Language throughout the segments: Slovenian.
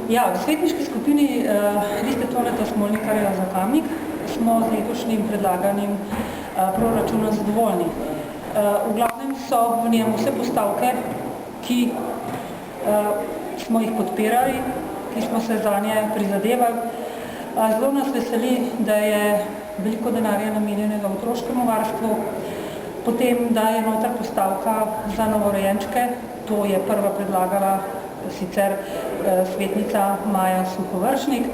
Ja, v svetniški skupini Liste Toneta Smolnikarja za Kamnik smo z letošnjim predlaganim proračunom zadovoljni. V glavnem so v njem vse postavke, ki smo jih podpirali, ki smo se za nje prizadevali. Zelo nas veseli, da je veliko denarja namenjenega otroškemu varstvu, potem, da je noter postavka za novorojenčke, to je prva predlagala sicer svetnica Maja Suhovršnik.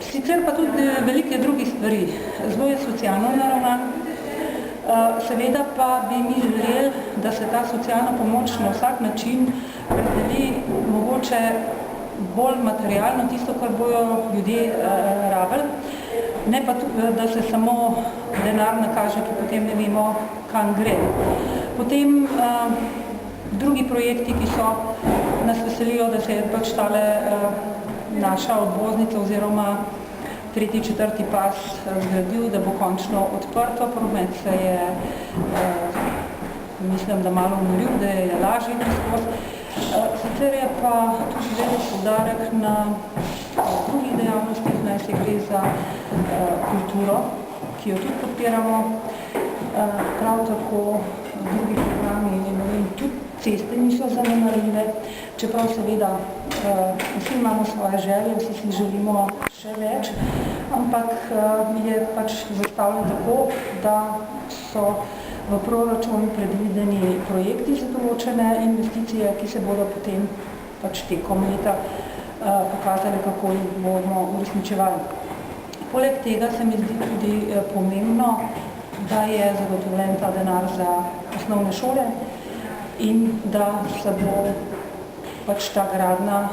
Sicer pa tudi velike drugih stvari. Zelo je socialno naravnan. Seveda pa bi mi želeli, da se ta socialna pomoč na vsak način razdeli mogoče bolj materialno, tisto, kar bojo ljudje rabili, ne pa tudi, da se samo denar nakaže, ki potem ne vemo, kam gre. Potem drugi projekti, ki so nas veselijo, da se je pač tale naša obvoznica oziroma 3., 4. pas zgradil, da bo končno odprto. Promet se je, mislim, da malo umoril, da je lažji skozi. Sicer je pa tudi velik poudarek na drugih dejavnostih, naj se gre za kulturo, ki jo tudi podpiramo. Prav tako drugi programi in tudi ceste niso zanemarljive, čeprav seveda vsi imamo svoje želje, vsi si želimo še več, ampak je pač zastavljeno tako, da so v proračunu predvideni projekti za določene investicije, ki se bodo potem pač tekom leta pokazali, kako jih bomo uresničevali. Poleg tega se mi zdi tudi pomembno, da je zagotovljen ta denar za osnovne šole in da se bo pač ta gradnja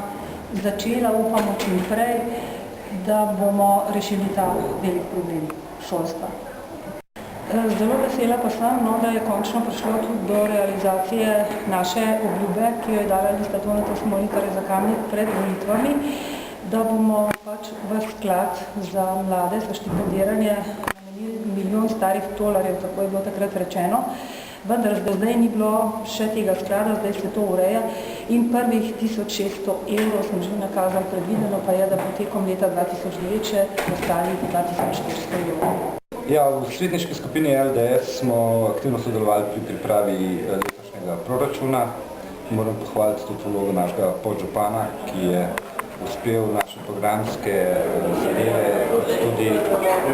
začela, upamo čim prej, da bomo rešili ta velik problem šolstva. Zelo vesela pa sem, da je končno prišlo tudi do realizacije naše obljube, ki jo je dala Lista Toneta Smolnikarja za Kamnik pred volitvami, da bomo pač v sklad za mlade, za štipendiranje namenili $1 starih tolarjev, tako je bilo takrat rečeno, vendar do zdaj ni bilo še tega sklada, zdaj se to ureja in prvih 1600 evrov sem že nakazal predvideno, pa je, da potekom leta 2009 še ostali 2400 evrov. Ja, v svetniški skupini LDS smo aktivno sodelovali pri pripravi letošnjega proračuna. Moram pohvaliti tudi vlogo našega podžupana, ki je uspel naše programske zadeve, tudi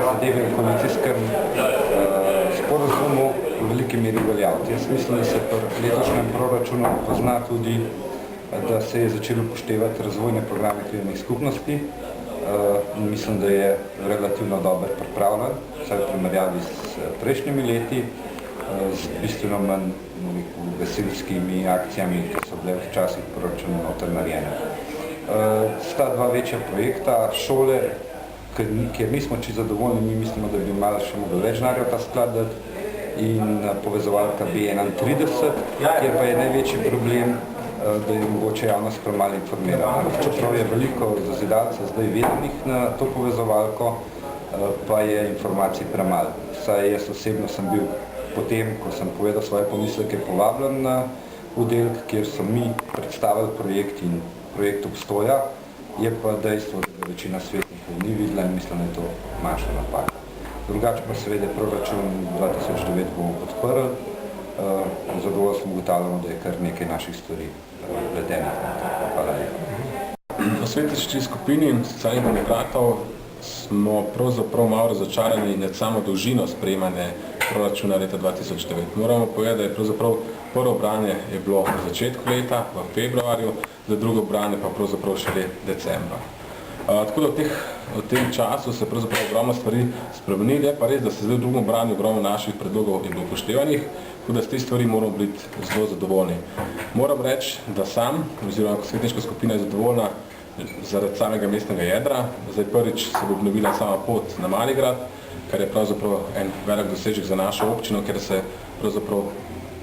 zadeve v koalicijskem sporazumu v veliki meri uveljaviti. Jaz mislim, da se pri letošnjem proračunu pozna tudi, da se je začelo upoštevati razvojne programe krajevnih skupnosti. Mislim, da je relativno dobro pripravljen, vsaj v primerjavi s prejšnjimi leti, z bistveno manj gasilskimi akcijami, ki so bile včasih proračunu noter narejene. Sta dva večja projekta, šole, kjer nismo čisto zadovoljni, mi mislimo, da bi malo še mogli več denarja v ta sklad dati, in povezovalka B31, kjer pa je največji problem, da je mogoče javnost premalo informirana. Čeprav je veliko zazidalcev zdaj vedenih na to povezovalko, pa je informacij premalo. Saj jaz osebno sem bil potem, ko sem povedal svoje pomisleke, povabljen na oddelek, kjer so mi predstavili projekt in projekt obstoja, je pa dejstvo, da večina svetnikov ni videla in mislim, da je to manjša napaka. Drugače pa seveda proračun 2009 bomo podprli, zadovoljno smo ugotavljamo, da je kar nekaj naših stvari vledenih. Hvala lepa. V svetniški skupini Socialnih demokratov smo pravzaprav malo razočarani nad samo dolžino sprejemanja proračuna leta 2009. Moramo povedati, da je pravzaprav prvo branje je bilo v začetku leta, v februarju, za drugo branje pa pravzaprav šele decembra. Tako da v tem času se pravzaprav ogromno stvari spremenili, je pa res, da se zdaj v drugom branju ogromno naših predlogov je bilo upoštevanih, tako da s te stvari moramo biti zelo zadovoljni. Moram reči, da sam, oziroma svetniška skupina je zadovoljna zaradi samega mestnega jedra. Zdaj prvič se bo obnovila sama pot na Maligrad, kar je pravzaprav en velik dosežek za našo občino, ker se pravzaprav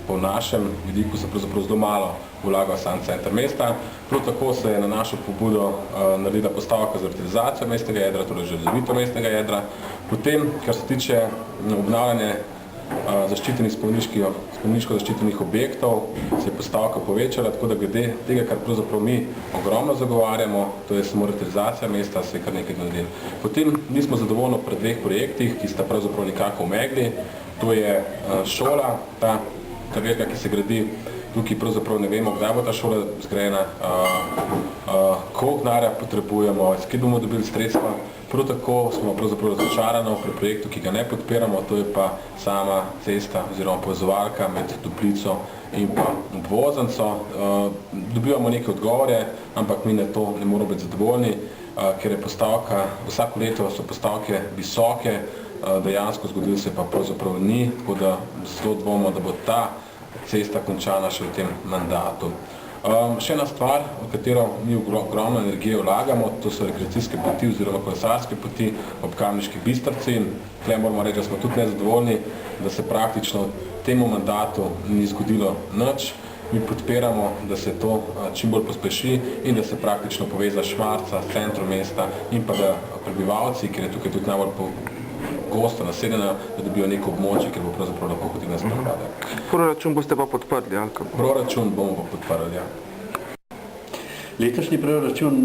po našem vidiku se pravzaprav zelo malo vlaga v sam center mesta. Prav tako se je na našo pobudo naredila postavka za revitalizacijo mestnega jedra, torej že razvito mestnega jedra. Potem, kar se tiče obnavljanja zaščitenih spomeniško zaščitenih objektov, se je postavka povečala, tako da glede tega, kar pravzaprav mi ogromno zagovarjamo, to je monetizacija mesta, se je kar nekaj naredilo. Potem nismo zadovoljni pri dveh projektih, ki sta pravzaprav nekako omegli. To je šola, ta velika, ki se gradi. Tukaj pravzaprav ne vemo, kdaj bo ta šola zgrajena, koliko denarja potrebujemo, s kje bomo dobili sredstva. Prav tako smo pravzaprav razočarani pri projektu, ki ga ne podpiramo, to je pa sama cesta oziroma povezovalka med Toplico in pa obvoznico. Dobivamo neke odgovore, ampak mi na to ne moramo biti zadovoljni, ker je postavka, vsako leto so postavke visoke, dejansko zgodilo se pa pravzaprav ni, tako da zelo dvomimo, da bo ta cesta končana še v tem mandatu. Še ena stvar, v katero mi ogromno energije vlagamo, to so rekreacijske poti oziroma kolesarske poti ob Kamniški Bistrici. Tukaj moramo reči, da smo tudi nezadovoljni, da se praktično temu mandatu ni zgodilo nič. Mi podpiramo, da se to čim bolj pospeši in da se praktično poveza Šmarca s centrom mesta in pa da prebivalci, ker je tukaj tudi najbolj gosto naseljeno, da dobijo neko območje, ker bo pravzaprav lahko hodili na sprehode. Proračun boste pa podprli, ali kako? Proračun bomo pa podprli, ja. Letošnji proračun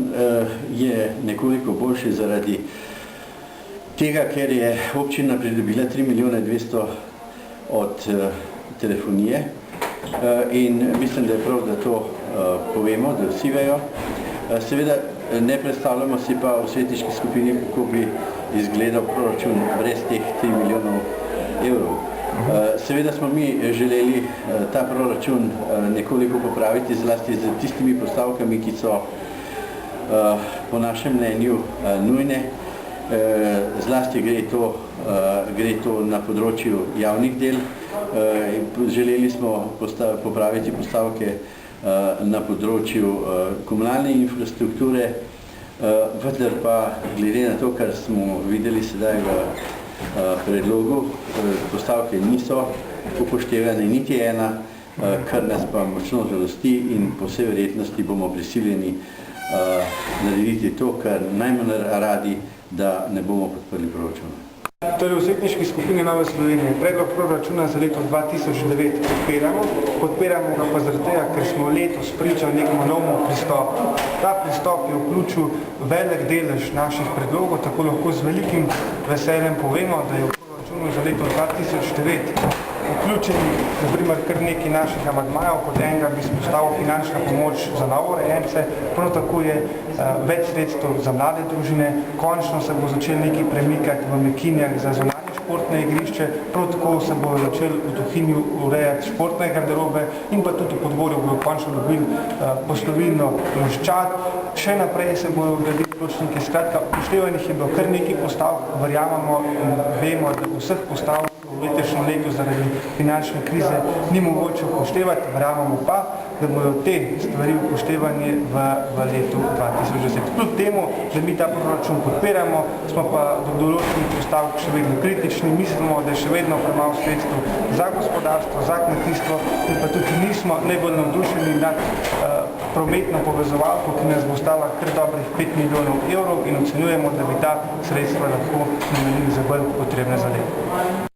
je nekoliko boljši zaradi tega, ker je občina pridobila 3 milijone 200 od telefonije in mislim, da je prav, da to povemo, da vsi vejo. Seveda ne predstavljamo si pa v svetniški skupini, kako bi izgledal proračun brez teh 3 milijonov evrov. Seveda smo mi želeli ta proračun nekoliko popraviti, zlasti z tistimi postavkami, ki so po našem mnenju nujne. Zlasti gre to na področju javnih del. Želeli smo popraviti postavke na področju komunalne infrastrukture, vendar pa glede na to, kar smo videli sedaj v predlogu, postavke niso upoštevane niti ena, kar nas pa močno žalosti in po vsej verjetnosti bomo prisiljeni narediti to, kar najmanj radi, da ne bomo podprli proračuna. Torej, v svetniški skupini Nove Slovenije predlog proračuna za leto 2009 podpiramo ga pa zaradi tega, ker smo letos pričali nekemu novemu pristopu. Ta pristop je vključil velik delež naših predlogov, tako lahko z velikim veseljem povemo, da je v proračunu za leto 2009 vključeni, na primer, kar nekaj naših amandmajev, kot enega bi izpostavil finančna pomoč za novorejence, prav tako je več sredstev za mlade družine, končno se bo začel nekaj premikati v Mekinjah za zunanje športne igrišče, prav tako se bo začel v Tuhinju urejati športne garderobe in pa tudi v Podgorju bojo končno dobili poslovilno ploščad. Še naprej se bojo gradili pločniki, skratka, upoštevanih je bilo kar nekaj postavk, verjamemo in vemo, da vseh postavk v letošnjem letu zaradi finančne krize ni mogoče upoštevati, verjamemo pa, da bodo te stvari upoštevanje v letu 2010. Kljub temu, da mi ta proračun podpiramo, smo pa do določenih postavk še vedno kritični, mislimo, da je še vedno premalo sredstev za gospodarstvo, za kmetijstvo in pa tudi nismo najbolj navdušeni nad prometno povezovalko, ki nas bo stala kar dobrih 5 milijonov evrov in ocenjujemo, da bi ta sredstva lahko namenili za bolj potrebne zadeve.